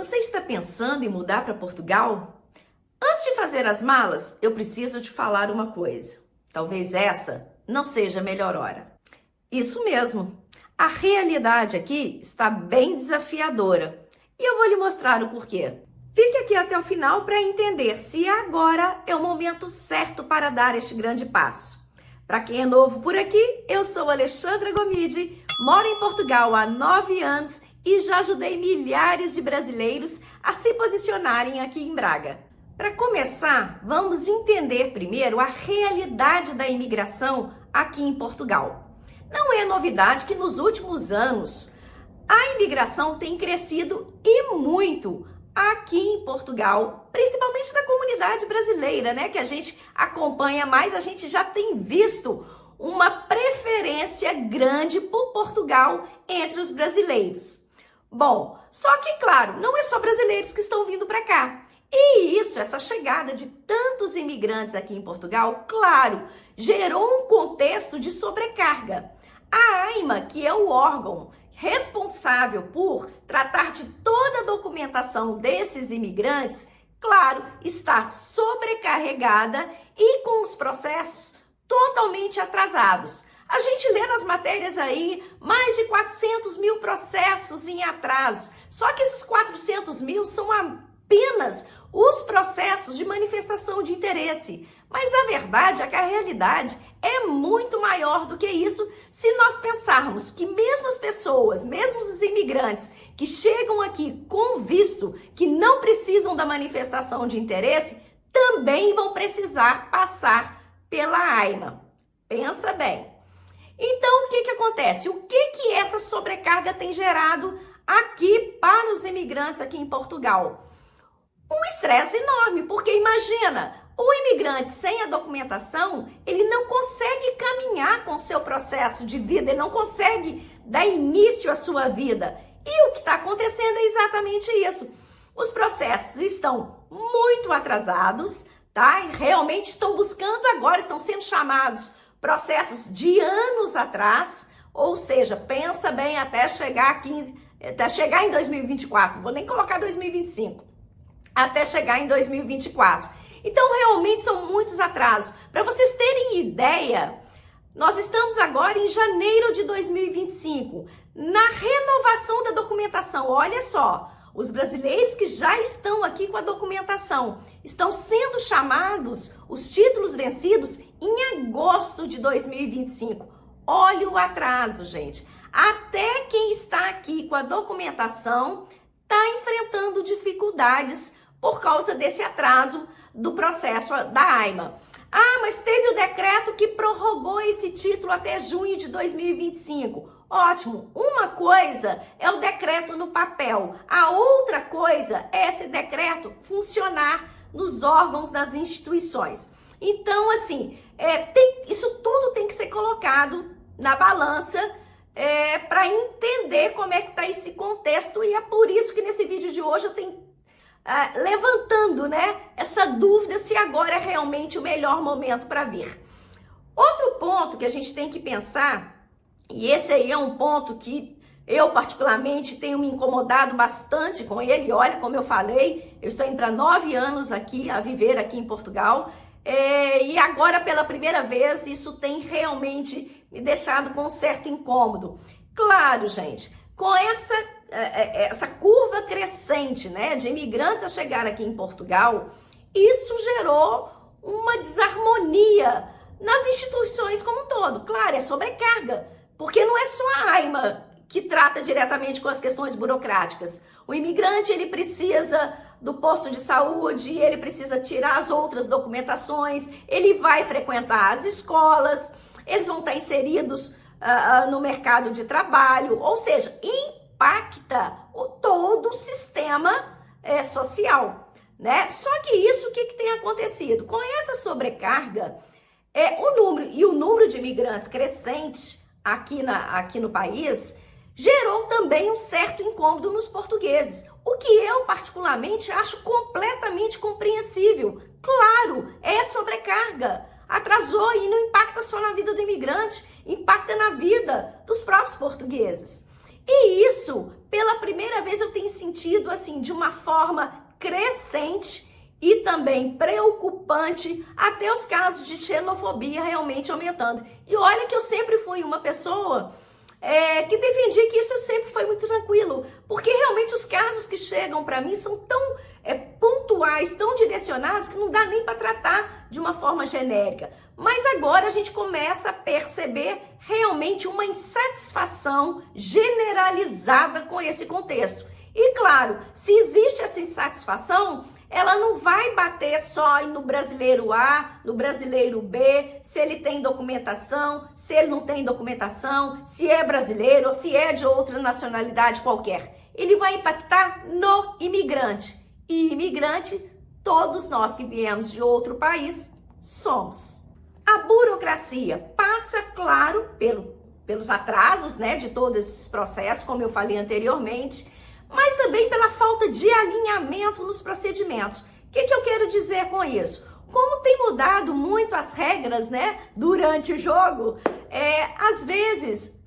Você está pensando em mudar para Portugal? Antes de fazer as malas, eu preciso te falar uma coisa. Talvez essa não seja a melhor hora. Isso mesmo. A realidade aqui está bem desafiadora. E eu vou lhe mostrar o porquê. Fique aqui até o final para entender se agora é o momento certo para dar este grande passo. Para quem é novo por aqui, eu sou Alexandra Gomide, moro em Portugal há 9 anos e já ajudei milhares de brasileiros a se posicionarem aqui em Braga. Para começar, vamos entender primeiro a realidade da imigração aqui em Portugal. Não é novidade que nos últimos anos a imigração tem crescido e muito aqui em Portugal, principalmente da comunidade brasileira, né? Que a gente acompanha mais, a gente já tem visto uma preferência grande por Portugal entre os brasileiros. Bom, só que, claro, não é só brasileiros que estão vindo para cá. E isso, essa chegada de tantos imigrantes aqui em Portugal, claro, gerou um contexto de sobrecarga. A AIMA, que é o órgão responsável por tratar de toda a documentação desses imigrantes, claro, está sobrecarregada e com os processos totalmente atrasados. A gente lê nas matérias aí mais de 400 mil processos em atraso. Só que esses 400 mil são apenas os processos de manifestação de interesse. Mas a verdade é que a realidade é muito maior do que isso se nós pensarmos que mesmo as pessoas, mesmo os imigrantes que chegam aqui com visto, que não precisam da manifestação de interesse, também vão precisar passar pela AIMA. Pensa bem. Então, o que acontece? O que essa sobrecarga tem gerado aqui para os imigrantes aqui em Portugal? Um estresse enorme, porque imagina, o imigrante sem a documentação, ele não consegue caminhar com o seu processo de vida, ele não consegue dar início à sua vida. E o que está acontecendo é exatamente isso. Os processos estão muito atrasados, tá? E realmente estão buscando agora, estão sendo chamados processos de anos atrás, ou seja, pensa bem até chegar aqui, até chegar em 2024, não vou nem colocar 2025, até chegar em 2024. Então, realmente são muitos atrasos. Para vocês terem ideia, nós estamos agora em janeiro de 2025, na renovação da documentação. Olha só, os brasileiros que já estão aqui com a documentação estão sendo chamados, os títulos vencidos, em agosto de 2025. Olha o atraso, gente. Até quem está aqui com a documentação está enfrentando dificuldades por causa desse atraso do processo da AIMA. Ah, mas teve o decreto que prorrogou esse título até junho de 2025. Ótimo, uma coisa é o decreto no papel, a outra coisa é esse decreto funcionar nos órgãos das instituições. Então, assim, isso tudo tem que ser colocado na balança para entender como é que está esse contexto, e é por isso que nesse vídeo de hoje eu tenho levantando, né, essa dúvida se agora é realmente o melhor momento para vir. Outro ponto que a gente tem que pensar, e esse aí é um ponto que eu particularmente tenho me incomodado bastante com ele. Olha, como eu falei, eu estou indo para 9 anos aqui, a viver aqui em Portugal, e agora pela primeira vez isso tem realmente me deixado com um certo incômodo. Claro, gente, com essa curva crescente, né, de imigrantes a chegar aqui em Portugal, isso gerou uma desarmonia nas instituições como um todo. Claro, é sobrecarga, porque não é só a AIMA que trata diretamente com as questões burocráticas. O imigrante, ele precisa do posto de saúde, ele precisa tirar as outras documentações, ele vai frequentar as escolas, eles vão estar inseridos no mercado de trabalho, ou seja, impacta todo o sistema social, né? Só que isso, o que tem acontecido? Com essa sobrecarga, o número de imigrantes crescente aqui no país gerou também um certo incômodo nos portugueses, o que eu particularmente acho completamente compreensível. Claro, é sobrecarga, atrasou e não impacta só na vida do imigrante, impacta na vida dos próprios portugueses. E isso, pela primeira vez, eu tenho sentido assim, de uma forma crescente e também preocupante, até os casos de xenofobia realmente aumentando. E olha que eu sempre fui uma pessoa que defendia que isso sempre foi muito tranquilo, porque realmente os casos que chegam para mim são tão pontuais, tão direcionados, que não dá nem para tratar de uma forma genérica. Mas agora a gente começa a perceber realmente uma insatisfação generalizada com esse contexto. E claro, se existe essa insatisfação, ela não vai bater só no brasileiro A, no brasileiro B, se ele tem documentação, se ele não tem documentação, se é brasileiro ou se é de outra nacionalidade qualquer. Ele vai impactar no imigrante. E imigrante, todos nós que viemos de outro país, somos. A burocracia passa, claro, pelos atrasos, né, de todos esses processos, como eu falei anteriormente, mas também pela falta de alinhamento nos procedimentos. O que eu quero dizer com isso? Como tem mudado muito as regras, né, durante o jogo, às vezes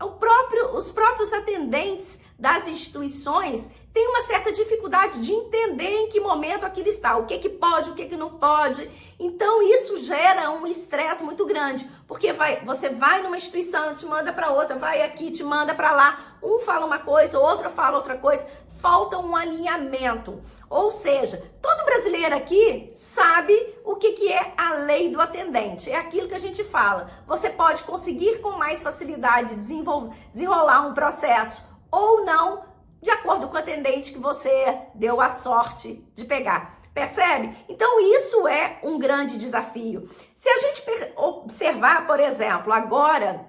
os próprios atendentes das instituições têm uma certa dificuldade de entender em que momento aquilo está, o que pode, o que não pode. Então isso gera um estresse muito grande, porque você vai numa instituição, te manda para outra, vai aqui, te manda para lá, um fala uma coisa, outro fala outra coisa, falta um alinhamento. Ou seja, todo brasileiro aqui sabe o que é a lei do atendente, é aquilo que a gente fala. Você pode conseguir com mais facilidade desenrolar um processo ou não, de acordo com o atendente que você deu a sorte de pegar. Percebe? Então isso é um grande desafio. Se a gente observar, por exemplo, agora,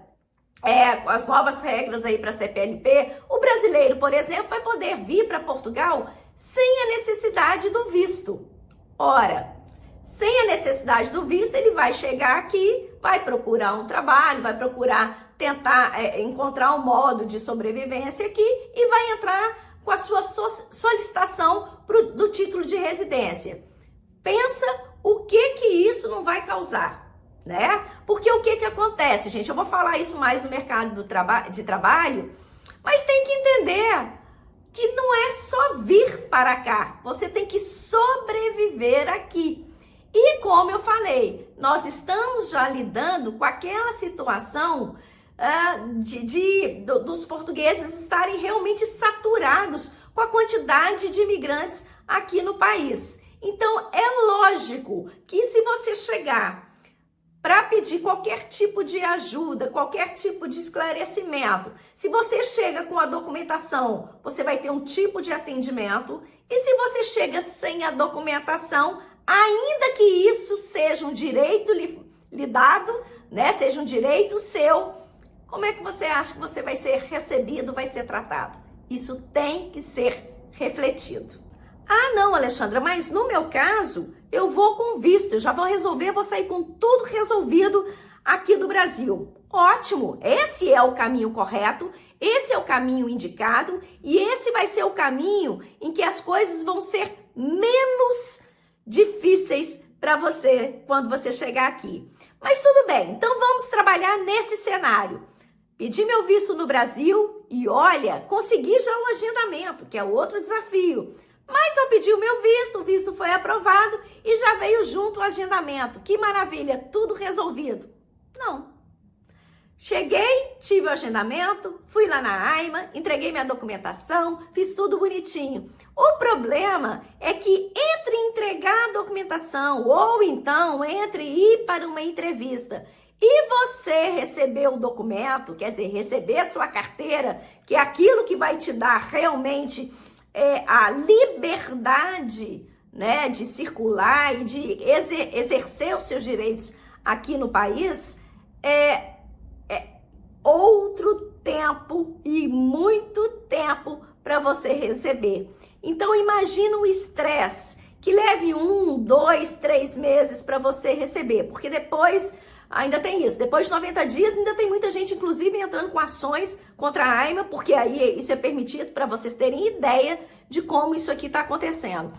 com as novas regras aí para a CPLP, o brasileiro, por exemplo, vai poder vir para Portugal sem a necessidade do visto. Ora, sem a necessidade do visto, ele vai chegar aqui, vai procurar um trabalho, vai procurar tentar encontrar um modo de sobrevivência aqui e vai entrar com a sua solicitação do título de residência. Pensa o que isso não vai causar, né? Porque o que acontece, gente? Eu vou falar isso mais no mercado de trabalho, mas tem que entender que não é só vir para cá, você tem que sobreviver aqui. E como eu falei, nós estamos já lidando com aquela situação dos portugueses estarem realmente saturados com a quantidade de imigrantes aqui no país. Então, é lógico que se você chegar para pedir qualquer tipo de ajuda, qualquer tipo de esclarecimento, se você chega com a documentação, você vai ter um tipo de atendimento, e se você chega sem a documentação, ainda que isso seja um direito lhe dado, né, seja um direito seu, como é que você acha que você vai ser recebido, vai ser tratado? Isso tem que ser refletido. Ah, não, Alexandra, mas no meu caso, eu vou com visto, eu já vou resolver, vou sair com tudo resolvido aqui do Brasil. Ótimo, esse é o caminho correto, esse é o caminho indicado e esse vai ser o caminho em que as coisas vão ser menos difíceis para você quando você chegar aqui. Mas tudo bem, então vamos trabalhar nesse cenário. Pedi meu visto no Brasil e olha, consegui já um agendamento, que é outro desafio. Mas eu pedi o visto foi aprovado e já veio junto o agendamento. Que maravilha, tudo resolvido. Não. Cheguei, tive o agendamento, fui lá na AIMA, entreguei minha documentação, fiz tudo bonitinho. O problema é que entre entregar a documentação ou então entre ir para uma entrevista e você receber o documento, quer dizer, receber a sua carteira, que é aquilo que vai te dar realmente a liberdade, né, de circular e de exercer os seus direitos aqui no país, outro tempo e muito tempo para você receber. Então imagina o estresse que leve 1, 2, 3 meses para você receber, porque depois ainda tem isso, depois de 90 dias ainda tem muita gente inclusive entrando com ações contra a AIMA, porque aí isso é permitido, para vocês terem ideia de como isso aqui está acontecendo.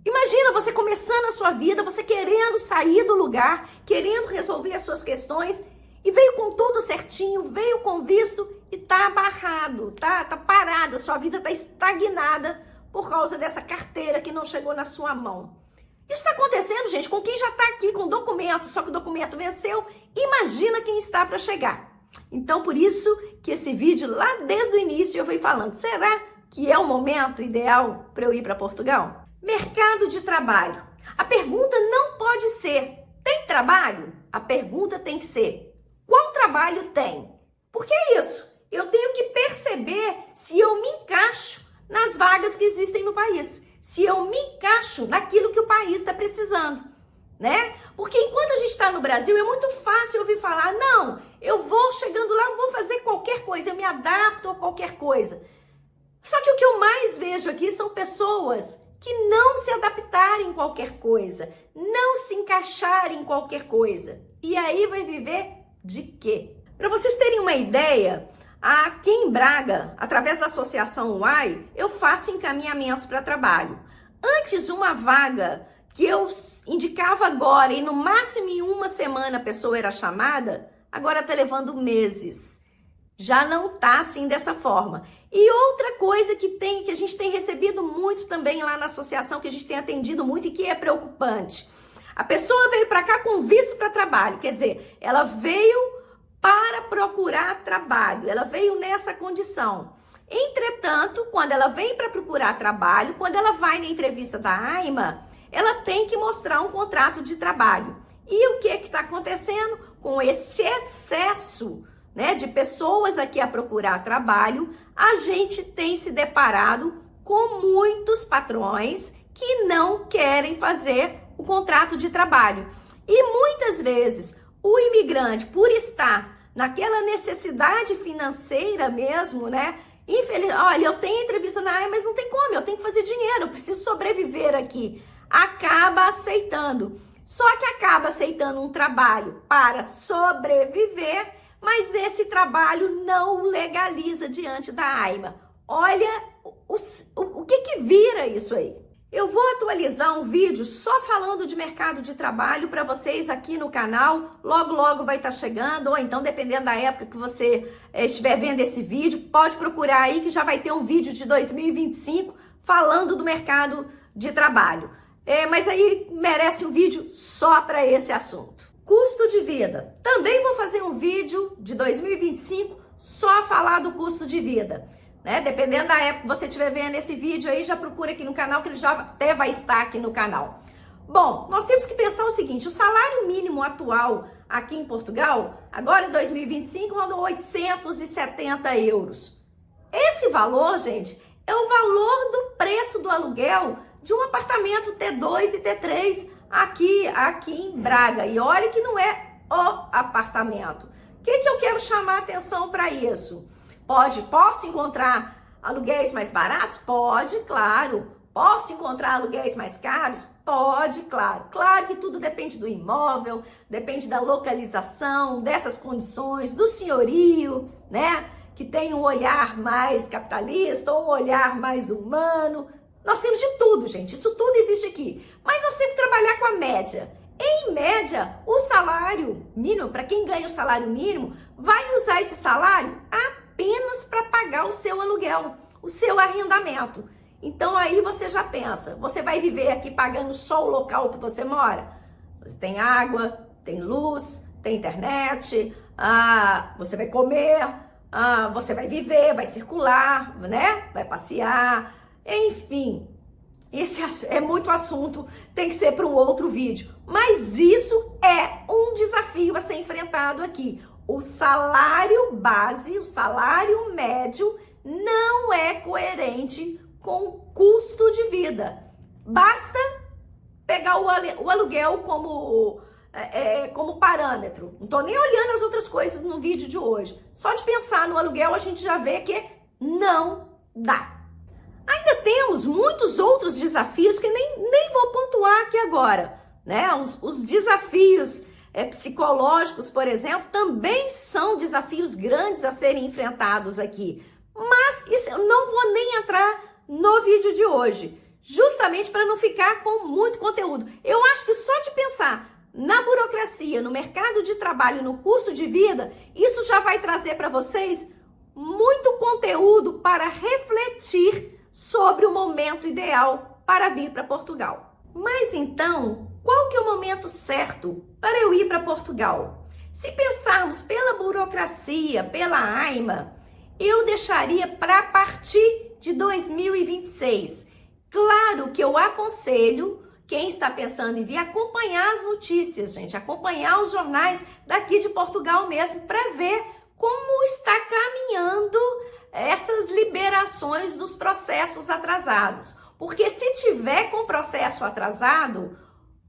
Imagina você começando a sua vida, você querendo sair do lugar, querendo resolver as suas questões, e veio com tudo certinho, veio com visto e tá barrado, tá parado, a sua vida tá estagnada por causa dessa carteira que não chegou na sua mão. Isso está acontecendo, gente, com quem já está aqui com documento, só que o documento venceu. Imagina quem está para chegar. Então, por isso que esse vídeo, lá desde o início, eu fui falando, será que é o momento ideal para eu ir para Portugal? Mercado de trabalho. A pergunta não pode ser, tem trabalho? A pergunta tem que ser, qual trabalho tem? Porque é isso, eu tenho que perceber se eu me encaixo nas vagas que existem no país, se eu me encaixo naquilo que o país está precisando, né? Porque enquanto a gente está no Brasil, é muito fácil ouvir falar, não, eu vou chegando lá, eu vou fazer qualquer coisa, eu me adapto a qualquer coisa. Só que o que eu mais vejo aqui são pessoas que não se adaptarem em qualquer coisa, não se encaixarem em qualquer coisa. E aí vai viver de quê? Para vocês terem uma ideia, aqui em Braga, através da Associação UAI, eu faço encaminhamentos para trabalho. Antes, uma vaga que eu indicava agora e no máximo em uma semana a pessoa era chamada, agora está levando meses. Já não está assim dessa forma. E outra coisa que a gente tem recebido muito também lá na associação, que a gente tem atendido muito e que é preocupante. A pessoa veio para cá com visto para trabalho, quer dizer, ela veio para procurar trabalho, ela veio nessa condição. Entretanto, quando ela vem para procurar trabalho, quando ela vai na entrevista da AIMA, ela tem que mostrar um contrato de trabalho. E o que está acontecendo? Com esse excesso, né, de pessoas aqui a procurar trabalho, a gente tem se deparado com muitos patrões que não querem fazer o contrato de trabalho. E muitas vezes o imigrante, por estar naquela necessidade financeira mesmo, né? Olha, eu tenho entrevista na área, mas não tem como, eu tenho que fazer dinheiro, eu preciso sobreviver aqui. Acaba aceitando. Só que acaba aceitando um trabalho para sobreviver, mas esse trabalho não o legaliza diante da AIMA. Olha o que vira isso aí. Eu vou atualizar um vídeo só falando de mercado de trabalho para vocês aqui no canal. Logo, logo vai estar chegando, ou então, dependendo da época que você estiver vendo esse vídeo, pode procurar aí que já vai ter um vídeo de 2025 falando do mercado de trabalho. Mas aí merece um vídeo só para esse assunto. Custo de vida. Também vou fazer um vídeo de 2025 só falar do custo de vida. Né? Dependendo da época que você estiver vendo esse vídeo aí, já procura aqui no canal, que ele já até vai estar aqui no canal. Bom, nós temos que pensar o seguinte, o salário mínimo atual aqui em Portugal, agora em 2025, andou 870 euros. Esse valor, gente, é o valor do preço do aluguel de um apartamento T2 e T3 aqui em Braga. E olha que não é o apartamento. O que eu quero chamar a atenção para isso? Posso encontrar aluguéis mais baratos? Pode, claro. Posso encontrar aluguéis mais caros? Pode, claro. Claro que tudo depende do imóvel, depende da localização, dessas condições, do senhorio, né? Que tem um olhar mais capitalista ou um olhar mais humano. Nós temos de tudo, gente. Isso tudo existe aqui. Mas nós temos que trabalhar com a média. Em média, o salário mínimo, para quem ganha o salário mínimo, vai usar esse salário apenas para pagar o seu aluguel, o seu arrendamento. Então aí você já pensa, você vai viver aqui pagando só o local que você mora? Você tem água, tem luz, tem internet, você vai comer, você vai viver, vai circular, né? Vai passear, enfim. Esse é muito assunto, tem que ser para um outro vídeo. Mas isso é um desafio a ser enfrentado aqui. O salário base, o salário médio, não é coerente com o custo de vida. Basta pegar o aluguel como parâmetro. Não estou nem olhando as outras coisas no vídeo de hoje. Só de pensar no aluguel a gente já vê que não dá. Ainda temos muitos outros desafios que nem vou pontuar aqui agora, né? Os desafios psicológicos, por exemplo, também são desafios grandes a serem enfrentados aqui. Mas isso eu não vou nem entrar no vídeo de hoje, justamente para não ficar com muito conteúdo. Eu acho que só de pensar na burocracia, no mercado de trabalho, no custo de vida, isso já vai trazer para vocês muito conteúdo para refletir sobre o momento ideal para vir para Portugal. Mas então, qual que é o momento certo para eu ir para Portugal? Se pensarmos pela burocracia, pela AIMA, eu deixaria para partir de 2026. Claro que eu aconselho quem está pensando em vir acompanhar as notícias, gente, acompanhar os jornais daqui de Portugal mesmo, para ver como está caminhando essas liberações dos processos atrasados. Porque se tiver com processo atrasado,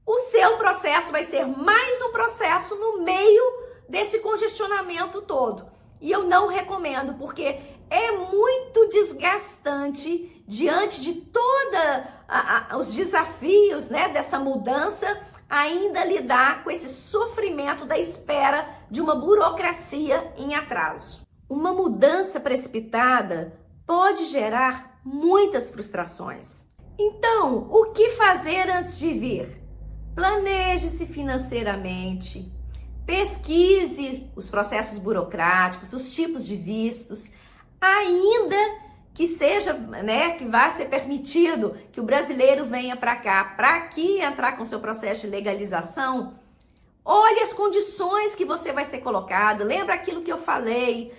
o seu processo vai ser mais um processo no meio desse congestionamento todo. E eu não recomendo, porque é muito desgastante diante de todos os desafios, né, dessa mudança, ainda lidar com esse sofrimento da espera de uma burocracia em atraso. Uma mudança precipitada pode gerar muitas frustrações. Então, o que fazer antes de vir? Planeje-se financeiramente. Pesquise os processos burocráticos, os tipos de vistos, ainda que seja, né, que vá ser permitido que o brasileiro venha para cá, para aqui entrar com seu processo de legalização. Olhe as condições que você vai ser colocado. Lembra aquilo que eu falei?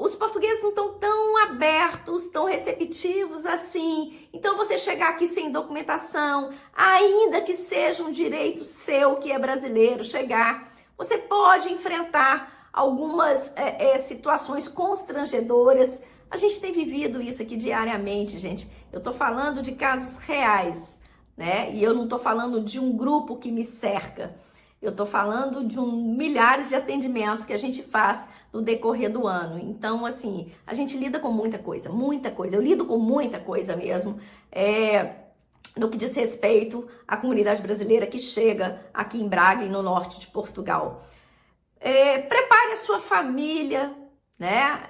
Os portugueses não estão tão abertos, tão receptivos assim. Então você chegar aqui sem documentação, ainda que seja um direito seu que é brasileiro chegar, você pode enfrentar algumas situações constrangedoras. A gente tem vivido isso aqui diariamente, gente. Eu tô falando de casos reais, né? E eu não tô falando de um grupo que me cerca. Eu tô falando de milhares de atendimentos que a gente faz no decorrer do ano. Então, assim, a gente lida com muita coisa, muita coisa. Eu lido com muita coisa mesmo, no que diz respeito à comunidade brasileira que chega aqui em Braga e no norte de Portugal. Prepare a sua família, né?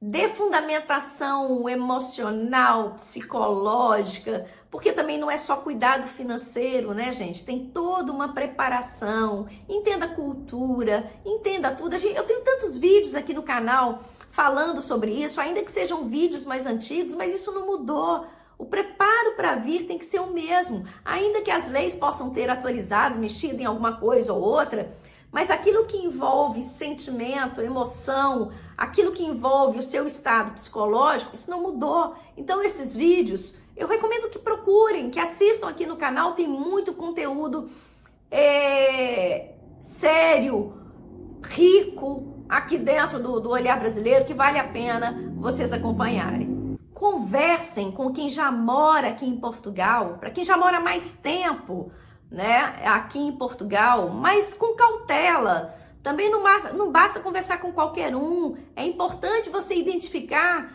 Dê fundamentação emocional, psicológica, porque também não é só cuidado financeiro, né, gente? Tem toda uma preparação, entenda a cultura, entenda tudo. Eu tenho tantos vídeos aqui no canal falando sobre isso, ainda que sejam vídeos mais antigos, mas isso não mudou. O preparo para vir tem que ser o mesmo, ainda que as leis possam ter atualizado, mexido em alguma coisa ou outra, mas aquilo que envolve sentimento, emoção, aquilo que envolve o seu estado psicológico, isso não mudou. Então esses vídeos, eu recomendo que procurem, que assistam aqui no canal, tem muito conteúdo sério, rico, aqui dentro do Olhar Brasileiro, que vale a pena vocês acompanharem. Conversem com quem já mora aqui em Portugal, para quem já mora mais tempo, né, aqui em Portugal, mas com cautela. Também não basta conversar com qualquer um. É importante você identificar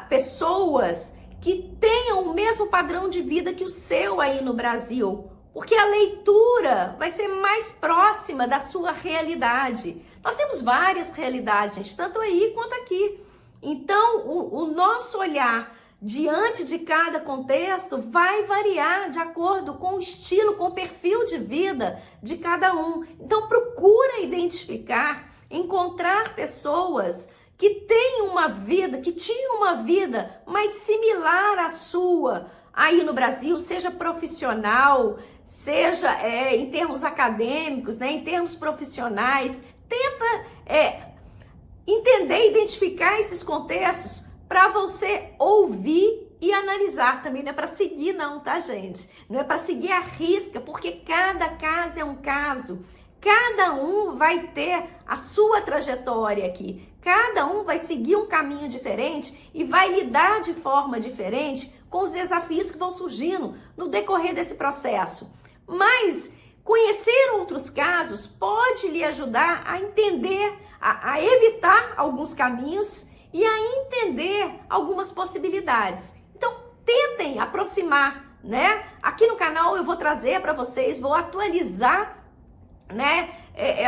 pessoas que tenham o mesmo padrão de vida que o seu aí no Brasil, porque a leitura vai ser mais próxima da sua realidade. Nós temos várias realidades, gente, tanto aí quanto aqui. Então, o nosso olhar diante de cada contexto vai variar de acordo com o estilo, com o perfil de vida de cada um. Então procura identificar, encontrar pessoas que têm uma vida, que tinham uma vida mais similar à sua aí no Brasil, seja profissional, seja em termos acadêmicos, né, em termos profissionais. Tenta entender, identificar esses contextos para você ouvir e analisar. Também não é para seguir não, tá, gente? Não é para seguir à risca, porque cada caso é um caso. Cada um vai ter a sua trajetória aqui. Cada um vai seguir um caminho diferente e vai lidar de forma diferente com os desafios que vão surgindo no decorrer desse processo. Mas conhecer outros casos pode lhe ajudar a entender, a evitar alguns caminhos e a entender algumas possibilidades. Então, tentem aproximar, né? Aqui no canal eu vou trazer para vocês, vou atualizar, né?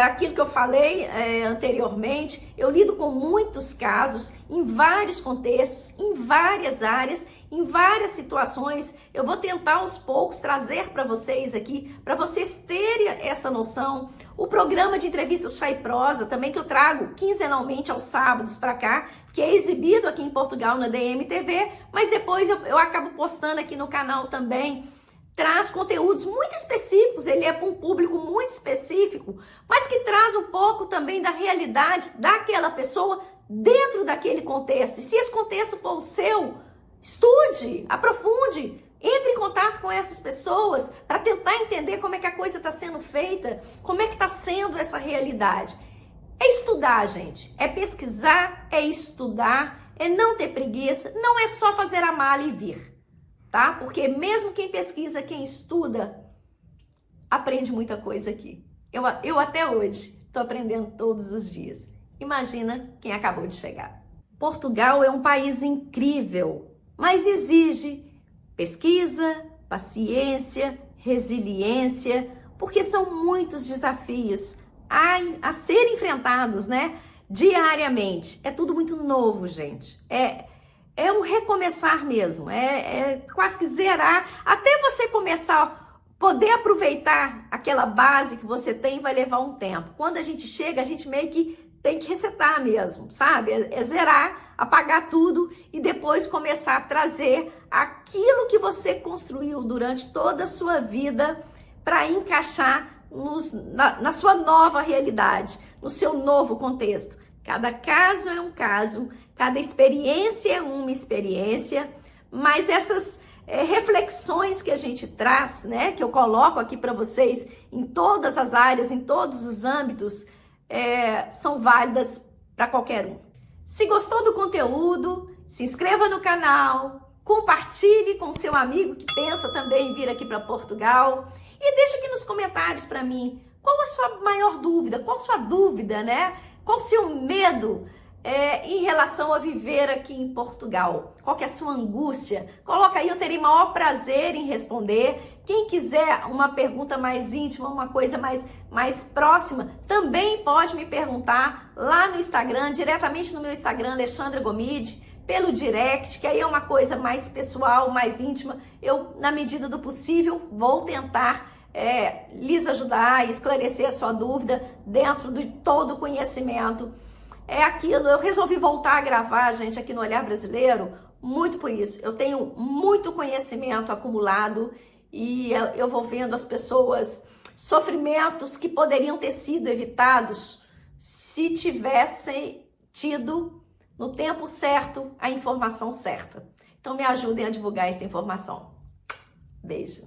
Aquilo que eu falei anteriormente. Eu lido com muitos casos, em vários contextos, em várias áreas. em várias situações. Eu vou tentar aos poucos trazer para vocês aqui, para vocês terem essa noção. O programa de entrevistas Chá e Prosa, também que eu trago quinzenalmente aos sábados para cá, que é exibido aqui em Portugal na DMTV, mas depois eu acabo postando aqui no canal também. Traz conteúdos muito específicos, ele é para um público muito específico, mas que traz um pouco também da realidade daquela pessoa dentro daquele contexto. E se esse contexto for o seu, estude, aprofunde, entre em contato com essas pessoas para tentar entender como é que a coisa está sendo feita, como é que está sendo essa realidade. É estudar, gente, é pesquisar, é estudar, é não ter preguiça, não é só fazer a mala e vir, tá? Porque mesmo quem pesquisa, quem estuda, aprende muita coisa aqui. Eu até hoje estou aprendendo todos os dias. Imagina quem acabou de chegar. Portugal é um país incrível, mas exige pesquisa, paciência, resiliência, porque são muitos desafios a serem enfrentados, né? Diariamente. É tudo muito novo, gente. É um recomeçar mesmo, é quase que zerar, até você começar a poder aproveitar aquela base que você tem, vai levar um tempo. Quando a gente chega, a gente meio que tem que resetar mesmo, sabe? É zerar, apagar tudo e depois começar a trazer aquilo que você construiu durante toda a sua vida para encaixar na sua nova realidade, no seu novo contexto. Cada caso é um caso, cada experiência é uma experiência, mas essas reflexões que a gente traz, né, que eu coloco aqui para vocês em todas as áreas, em todos os âmbitos, são válidas para qualquer um. Se gostou do conteúdo, se inscreva no canal, compartilhe com seu amigo que pensa também em vir aqui para Portugal e deixa aqui nos comentários para mim qual a sua maior dúvida, qual a sua dúvida, né? Qual o seu medo em relação a viver aqui em Portugal? Qual que é a sua angústia? Coloca aí, eu terei maior prazer em responder. Quem quiser uma pergunta mais íntima, uma coisa mais próxima, também pode me perguntar lá no Instagram, diretamente no meu Instagram, Alexandra Gomide, pelo direct, que aí é uma coisa mais pessoal, mais íntima. Eu, na medida do possível, vou tentar lhes ajudar e esclarecer a sua dúvida dentro de todo o conhecimento. É aquilo, eu resolvi voltar a gravar, gente, aqui no Olhar Brasileiro, muito por isso. Eu tenho muito conhecimento acumulado e eu vou vendo as pessoas, sofrimentos que poderiam ter sido evitados se tivessem tido no tempo certo a informação certa. Então me ajudem a divulgar essa informação. Beijo.